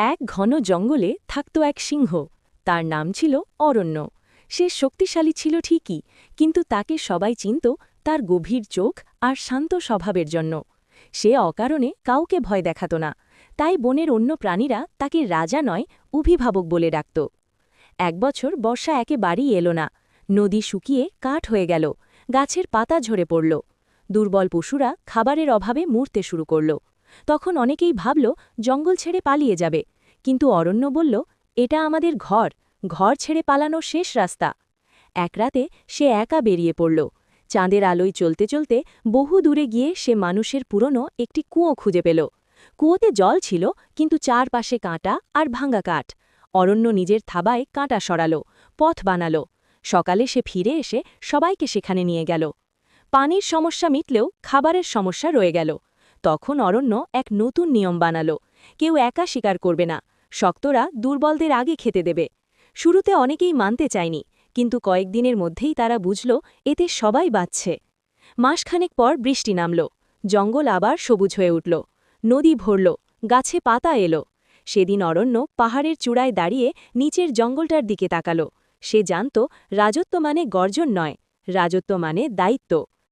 এক ঘন জঙ্গলে থাকত এক সিংহ। তার নাম ছিল অরণ্য। সে শক্তিশালী ছিল ঠিকই, কিন্তু তাকে সবাই চিনত তার গভীর চোখ আর শান্ত স্বভাবের জন্য। সে অকারণে কাউকে ভয় দেখাত না, তাই বনের অন্য প্রাণীরা তাকে রাজা নয়, অভিভাবক বলে ডাকত। এক বছর বর্ষা একেবারেই এলো না। নদী শুকিয়ে কাঠ হয়ে গেল, গাছের পাতা ঝরে পড়ল। দুর্বল পশুরা খাবারের অভাবে মরতে শুরু করল। তখন অনেকেই ভাবল জঙ্গল ছেড়ে পালিয়ে যাবে, কিন্তু অরণ্য বলল, এটা আমাদের ঘর, ঘর ছেড়ে পালানো শেষ রাস্তা। এক রাতে সে একা বেরিয়ে পড়ল। চাঁদের আলোয় চলতে চলতে বহু দূরে গিয়ে সে মানুষের পুরনো একটি কুয়ো খুঁজে পেল। কুয়োতে জল ছিল, কিন্তু চারপাশে কাঁটা আর ভাঙা কাঠ। অরণ্য নিজের থাবায় কাঁটা সরাল, পথ বানাল। সকালে সে ফিরে এসে সবাইকে সেখানে নিয়ে গেল। পানির সমস্যা মিটলেও খাবারের সমস্যা রয়ে গেল। তখন অরণ্য এক নতুন নিয়ম বানাল, কেউ একা শিকার করবে না, শক্তরা দুর্বলদের আগে খেতে দেবে। শুরুতে অনেকেই মানতে চায়নি, কিন্তু কয়েকদিনের মধ্যেই তারা বুঝল এতে সবাই বাঁচছে। মাসখানেক পর বৃষ্টি নামল, জঙ্গল আবার সবুজ হয়ে উঠল, নদী ভরল, গাছে পাতা এলো। সেদিন অরণ্য পাহাড়ের চূড়ায় দাঁড়িয়ে নিচের জঙ্গলটার দিকে তাকাল। সে জানত রাজত্ব মানে গর্জন নয়, রাজত্ব মানে দায়িত্ব।